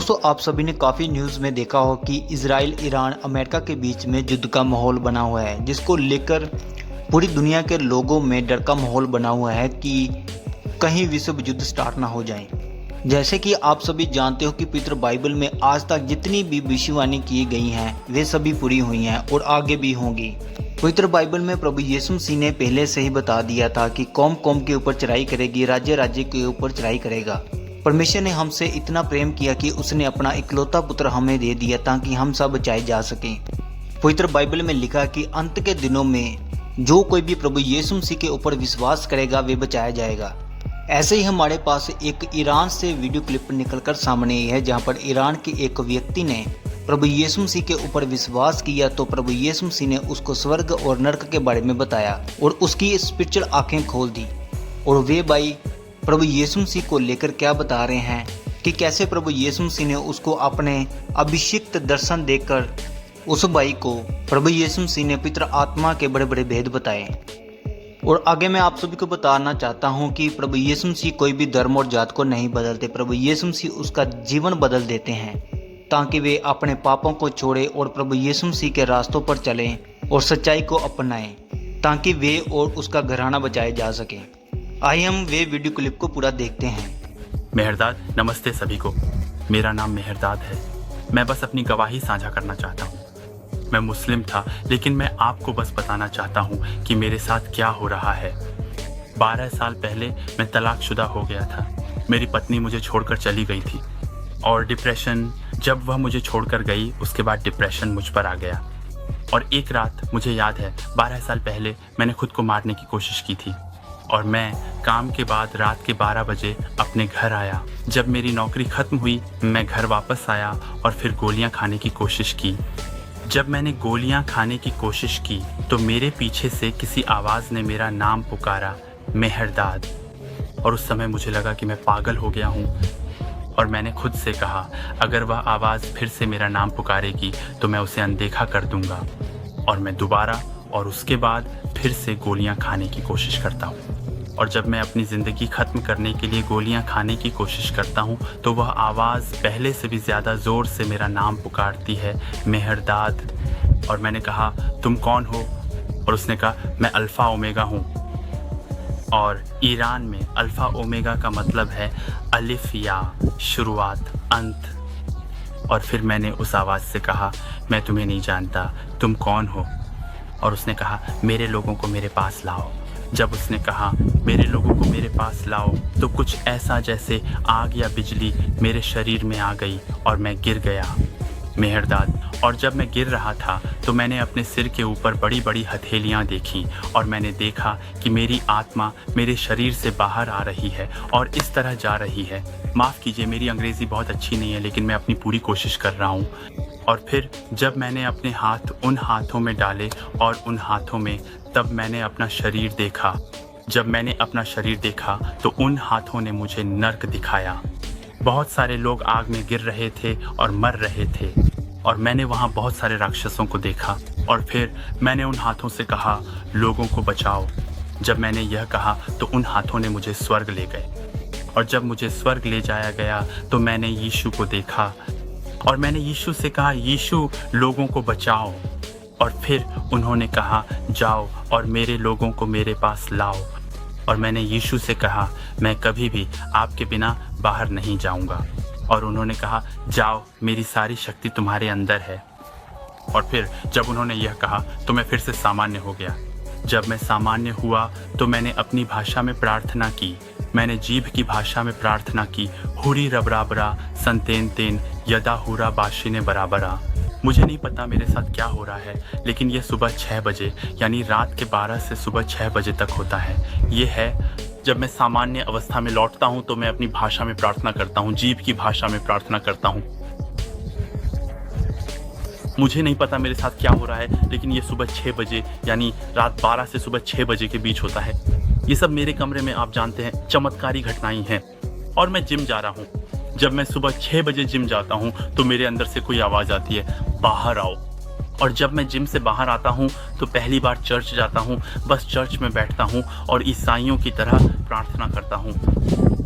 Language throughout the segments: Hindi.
दोस्तों, आप सभी ने काफ़ी न्यूज़ में देखा हो कि इजराइल, ईरान, अमेरिका के बीच में युद्ध का माहौल बना हुआ है, जिसको लेकर पूरी दुनिया के लोगों में डर का माहौल बना हुआ है कि कहीं विश्व युद्ध स्टार्ट ना हो जाए। जैसे कि आप सभी जानते हो कि पवित्र बाइबल में आज तक जितनी भी भविष्यवाणी की गई हैं वे सभी पूरी हुई हैं और आगे भी होंगी। पवित्र बाइबल में प्रभु यीशु मसीह ने पहले से ही बता दिया था कि कौम कौम के ऊपर चढ़ाई करेगी, राज्य राज्य के ऊपर चढ़ाई करेगा। परमेश्वर ने हमसे इतना प्रेम किया कि उसने अपना इकलौता पुत्र हमें दे दिया ताकि हम सब बचाए जा सकें। पवित्र बाइबल में लिखा कि अंत के दिनों में जो कोई भी प्रभु यीशु मसीह के ऊपर विश्वास करेगा वे बचाया जाएगा। ऐसे ही हमारे पास एक ईरान से वीडियो क्लिप निकलकर सामने आई है, जहां पर ईरान के एक व्यक्ति ने प्रभु यीशु मसीह के ऊपर विश्वास किया तो प्रभु यीशु मसीह ने उसको स्वर्ग और नरक के बारे में बताया और उसकी स्पिरिचुअल आंखें खोल दी। और वे भाई प्रभु यीशु मसीह को लेकर क्या बता रहे हैं कि कैसे प्रभु यीशु मसीह ने उसको अपने अभिषिक्त दर्शन देकर उस भाई को प्रभु यीशु मसीह ने पवित्र आत्मा के बड़े बड़े भेद बताए। और आगे मैं आप सभी को बताना चाहता हूं कि प्रभु यीशु मसीह कोई भी धर्म और जात को नहीं बदलते। प्रभु यीशु मसीह उसका जीवन बदल देते हैं ताकि वे अपने पापों को छोड़े और प्रभु यीशु मसीह के रास्तों पर चलें और सच्चाई को अपनाएं ताकि वे और उसका घराना बचाए जा सके। आइए हम वे वीडियो क्लिप को पूरा देखते हैं। मेहरदाद, नमस्ते सभी को। मेरा नाम मेहरदाद है। मैं बस अपनी गवाही साझा करना चाहता हूँ। मैं मुस्लिम था, लेकिन मैं आपको बस बताना चाहता हूँ कि मेरे साथ क्या हो रहा है। 12 साल पहले मैं तलाकशुदा हो गया था। मेरी पत्नी मुझे छोड़कर चली गई थी और डिप्रेशन, जब वह मुझे छोड़कर गई उसके बाद डिप्रेशन मुझ पर आ गया। और एक रात मुझे याद है, 12 साल पहले मैंने खुद को मारने की कोशिश की थी और मैं काम के बाद रात के 12 बजे अपने घर आया। जब मेरी नौकरी ख़त्म हुई मैं घर वापस आया और फिर गोलियां खाने की कोशिश की। जब मैंने गोलियां खाने की कोशिश की तो मेरे पीछे से किसी आवाज़ ने मेरा नाम पुकारा, मेहरदाद। और उस समय मुझे लगा कि मैं पागल हो गया हूँ और मैंने खुद से कहा, अगर वह आवाज़ फिर से मेरा नाम पुकारेगी तो मैं उसे अनदेखा कर दूंगा। और मैं दोबारा और उसके बाद फिर से गोलियां खाने की कोशिश करता हूँ। और जब मैं अपनी ज़िंदगी ख़त्म करने के लिए गोलियां खाने की कोशिश करता हूँ तो वह आवाज़ पहले से भी ज़्यादा ज़ोर से मेरा नाम पुकारती है, मेहरदाद। और मैंने कहा, तुम कौन हो? और उसने कहा, मैं अल्फ़ा ओमेगा हूँ। और ईरान में अल्फ़ा ओमेगा का मतलब है अलिफ या शुरुआत, अंत। और फिर मैंने उस आवाज़ से कहा, मैं तुम्हें नहीं जानता, तुम कौन हो? और उसने कहा, मेरे लोगों को मेरे पास लाओ। जब उसने कहा, मेरे लोगों को मेरे पास लाओ, तो कुछ ऐसा जैसे आग या बिजली मेरे शरीर में आ गई और मैं गिर गया, मेहरदाद। और जब मैं गिर रहा था तो मैंने अपने सिर के ऊपर बड़ी बड़ी हथेलियाँ देखीं और मैंने देखा कि मेरी आत्मा मेरे शरीर से बाहर आ रही है और इस तरह जा रही है। माफ़ कीजिए, मेरी अंग्रेज़ी बहुत अच्छी नहीं है, लेकिन मैं अपनी पूरी कोशिश कर रहा हूँ। और फिर जब मैंने अपने हाथ उन हाथों में डाले और उन हाथों में, तब मैंने अपना शरीर देखा। जब मैंने अपना शरीर देखा तो उन हाथों ने मुझे नर्क दिखाया। बहुत सारे लोग आग में गिर रहे थे और मर रहे थे और मैंने वहाँ बहुत सारे राक्षसों को देखा। और फिर मैंने उन हाथों से कहा, लोगों को बचाओ। जब मैंने यह कहा तो उन हाथों ने मुझे स्वर्ग ले गए। और जब मुझे स्वर्ग ले जाया गया तो मैंने यीशु को देखा और मैंने यीशु से कहा, यीशु लोगों को बचाओ। और फिर उन्होंने कहा, जाओ और मेरे लोगों को मेरे पास लाओ। और मैंने यीशु से कहा, मैं कभी भी आपके बिना बाहर नहीं जाऊंगा। और उन्होंने कहा, जाओ, मेरी सारी शक्ति तुम्हारे अंदर है। और फिर जब उन्होंने यह कहा तो मैं फिर से सामान्य हो गया। जब मैं सामान्य हुआ तो मैंने अपनी भाषा में प्रार्थना की। मैंने जीभ की भाषा में प्रार्थना की, हुरी रबराबरा संतेन तेन यदा हुरा बाशिने बराबरा। मुझे नहीं पता मेरे साथ क्या हो रहा है, लेकिन यह सुबह 6 बजे यानी रात के 12 से सुबह 6 बजे तक होता है। ये है जब मैं सामान्य अवस्था में लौटता हूँ तो मैं अपनी भाषा में प्रार्थना करता हूँ, जीभ की भाषा में प्रार्थना करता हूँ। मुझे नहीं पता मेरे साथ क्या हो रहा है, लेकिन ये सुबह 6 बजे यानी रात 12 से सुबह 6 बजे के बीच होता है। ये सब मेरे कमरे में, आप जानते हैं, चमत्कारी घटनाएं हैं। और मैं जिम जा रहा हूँ। जब मैं सुबह 6 बजे जिम जाता हूँ तो मेरे अंदर से कोई आवाज़ आती है, बाहर आओ। और जब मैं जिम से बाहर आता हूँ तो पहली बार चर्च जाता हूँ, बस चर्च में बैठता हूँ और ईसाइयों की तरह प्रार्थना करता हूँ।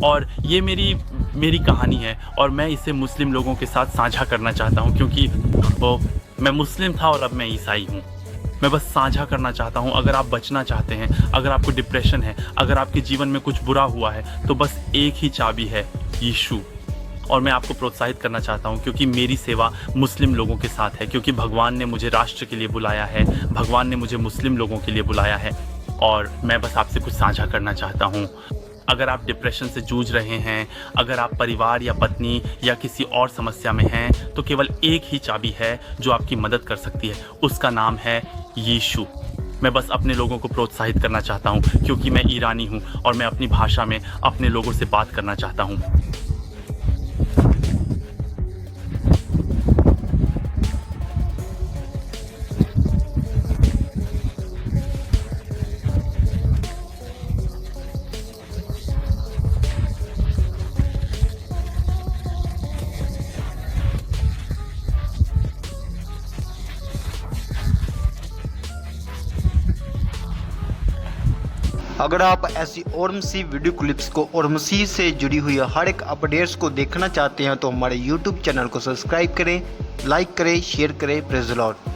और ये मेरी मेरी कहानी है और मैं इसे मुस्लिम लोगों के साथ साझा करना चाहता हूँ, क्योंकि मैं मुस्लिम था और अब मैं ईसाई हूँ। मैं बस साझा करना चाहता हूँ, अगर आप बचना चाहते हैं, अगर आपको डिप्रेशन है, अगर आपके जीवन में कुछ बुरा हुआ है, तो बस एक ही चाबी है, यीशु। और मैं आपको प्रोत्साहित करना चाहता हूँ, क्योंकि मेरी सेवा मुस्लिम लोगों के साथ है, क्योंकि भगवान ने मुझे राष्ट्र के लिए बुलाया है, भगवान ने मुझे मुस्लिम लोगों के लिए बुलाया है, और मैं बस आपसे कुछ साझा करना चाहता हूँ। अगर आप डिप्रेशन से जूझ रहे हैं, अगर आप परिवार या पत्नी या किसी और समस्या में हैं, तो केवल एक ही चाबी है जो आपकी मदद कर सकती है, उसका नाम है यीशु। मैं बस अपने लोगों को प्रोत्साहित करना चाहता हूँ, क्योंकि मैं ईरानी हूँ और मैं अपनी भाषा में अपने लोगों से बात करना चाहता हूँ। अगर आप ऐसी और मसीह वीडियो क्लिप्स को और मसीह से जुड़ी हुई हर एक अपडेट्स को देखना चाहते हैं तो हमारे YouTube चैनल को सब्सक्राइब करें, लाइक करें, शेयर करें। Praise the Lord.